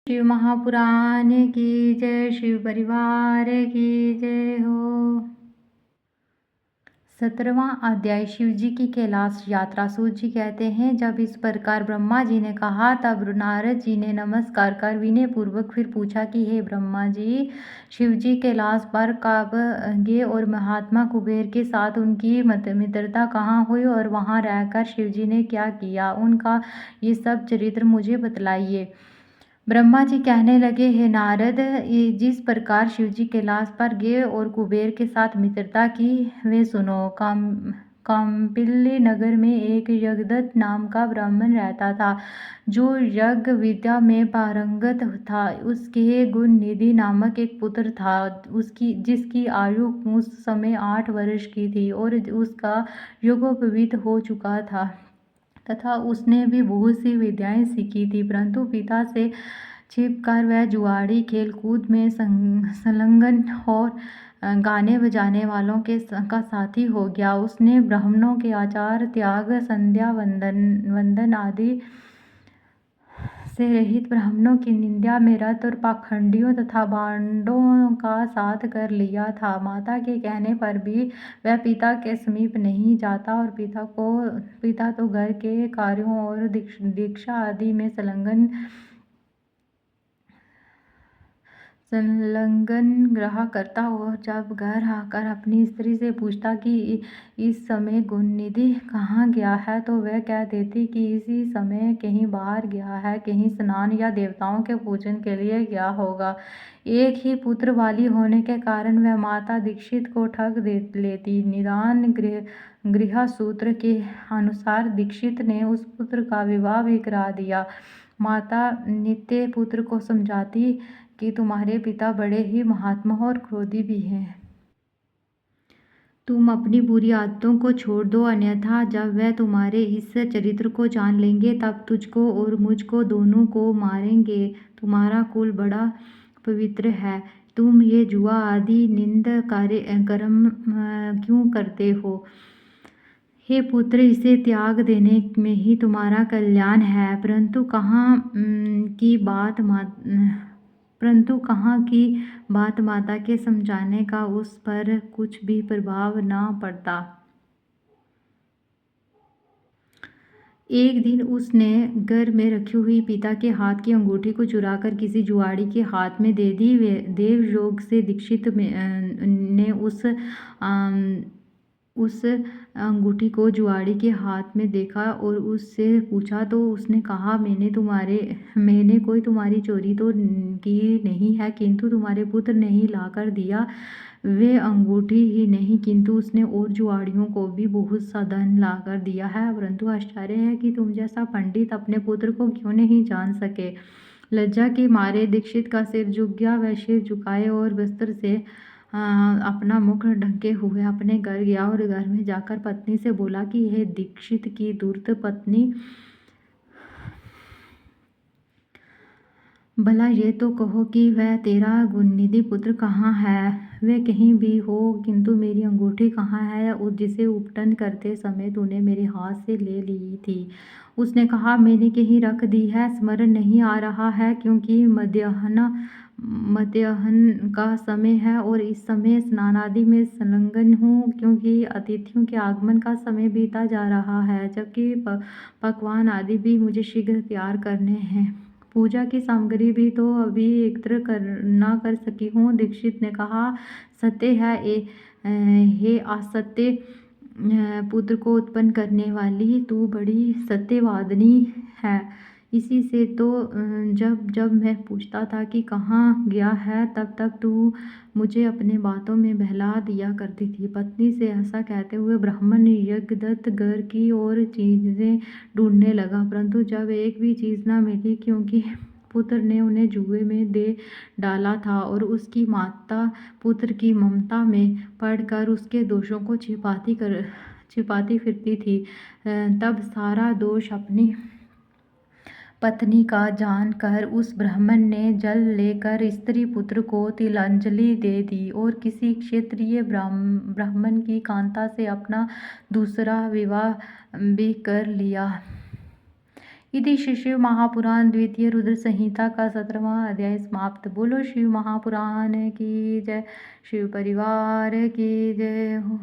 शिव महापुराण की जय, शिव परिवार की जय हो। 17वां अध्याय शिवजी की कैलाश यात्रा। सूत जी कहते हैं, जब इस प्रकार ब्रह्मा जी ने कहा तब नारद जी ने नमस्कार कर विनय पूर्वक फिर पूछा कि हे ब्रह्मा जी, शिवजी कैलाश पर कब गए और महात्मा कुबेर के साथ उनकी मित्रता कहाँ हुई और वहाँ रहकर शिवजी ने क्या किया, उनका ये सब चरित्र मुझे बतलाइए। ब्रह्मा जी कहने लगे, हे नारद, जिस प्रकार शिवजी कैलाश पर गए और कुबेर के साथ मित्रता की वे सुनो। कौंपिल्य नगर में एक यज्ञदत्त नाम का ब्राह्मण रहता था, जो यज्ञ विद्या में पारंगत था। उसके गुणनिधि नामक एक पुत्र था, जिसकी आयु उस समय 8 वर्ष की थी और उसका यज्ञोपवीत हो चुका था तथा उसने भी बहुत सी विद्याएं सीखी थी, परंतु पिता से छिपकर वह जुआड़ी खेल कूद में संलग्न और गाने बजाने वालों का साथी हो गया। उसने ब्राह्मणों के आचार, त्याग, संध्या वंदन आदि से रहित ब्राह्मणों की निंदा में रत और पाखंडियों तथा बांडों का साथ कर लिया था। माता के कहने पर भी वह पिता के समीप नहीं जाता और पिता तो घर के कार्यों और दीक्षा आदि में संलग्न रहा करता और जब घर आकर अपनी स्त्री से पूछता कि इस समय गुणनिधि कहाँ गया है, तो वह कह देती कि इसी समय कहीं बाहर गया है, कहीं स्नान या देवताओं के पूजन के लिए गया होगा। एक ही पुत्र वाली होने के कारण वह माता दीक्षित को ठग लेती। निदान गृह सूत्र के अनुसार दीक्षित ने उस पुत्र का विवाह भी करा दिया। माता नित्य पुत्र को समझाती कि तुम्हारे पिता बड़े ही महात्मा और क्रोधी भी हैं। तुम अपनी बुरी आदतों को छोड़ दो, अन्यथा जब वह तुम्हारे इस चरित्र को जान लेंगे तब तुझको और मुझको दोनों को मारेंगे। तुम्हारा कुल बड़ा पवित्र है, तुम ये जुआ आदि निंद कर्म क्यों करते हो? हे पुत्र, इसे त्याग देने में ही तुम्हारा कल्याण है। परंतु कहाँ की बात माता के समझाने का उस पर कुछ भी प्रभाव न पड़ता। एक दिन उसने घर में रखी हुई पिता के हाथ की अंगूठी को चुराकर किसी जुआड़ी के हाथ में दे दी। देवयोग से दीक्षित ने उस अंगूठी को जुआड़ी के हाथ में देखा और उससे पूछा, तो उसने कहा, मैंने कोई तुम्हारी चोरी तो की नहीं है, किंतु तुम्हारे पुत्र ने ही लाकर दिया। वे अंगूठी ही नहीं किंतु उसने और जुआड़ियों को भी बहुत सा धन लाकर दिया है, परंतु आश्चर्य है कि तुम जैसा पंडित अपने पुत्र को क्यों नहीं जान सके। लज्जा के मारे दीक्षित का सिर झुक गया। वह सिर झुकाए और वस्त्र से अपना मुख ढके हुए अपने घर गया और घर में जाकर पत्नी से बोला कि हे दीक्षित की धूर्त पत्नी, भला ये तो कहो कि वह तेरा गुणनिधि पुत्र कहाँ है? वह कहीं भी हो, किंतु मेरी अंगूठी कहाँ है और जिसे उपटन करते समय तूने मेरे हाथ से ले ली थी? उसने कहा, मैंने कहीं रख दी है, स्मरण नहीं आ रहा है, क्योंकि मध्याह्न का समय है और इस समय स्नान आदि में संलग्न हूँ, क्योंकि अतिथियों के आगमन का समय बीता जा रहा है, जबकि पकवान आदि भी मुझे शीघ्र तैयार करने हैं। पूजा की सामग्री भी तो अभी एकत्र न कर सकी हूँ। दीक्षित ने कहा, सत्य है हे असत्य पुत्र को उत्पन्न करने वाली, तू बड़ी सत्यवादिनी है। इसी से तो जब मैं पूछता था कि कहाँ गया है, तब तू मुझे अपने बातों में बहला दिया करती थी। पत्नी से ऐसा कहते हुए ब्राह्मण यज्ञदत्त घर की और चीजें ढूंढने लगा, परंतु जब एक भी चीज न मिली, क्योंकि पुत्र ने उन्हें जुए में दे डाला था और उसकी माता पुत्र की ममता में पड़कर उसके दोषों को छिपाती फिरती थी, तब सारा दोष अपनी पत्नी का जानकर उस ब्राह्मण ने जल लेकर स्त्री पुत्र को तिलांजलि दे दी और किसी क्षेत्रीय ब्राह्मण की कांता से अपना दूसरा विवाह भी कर लिया। इति श्री शिव महापुराण द्वितीय रुद्र संहिता का 17वां अध्याय समाप्त। बोलो शिव महापुराण की जय, शिव परिवार की जय हो।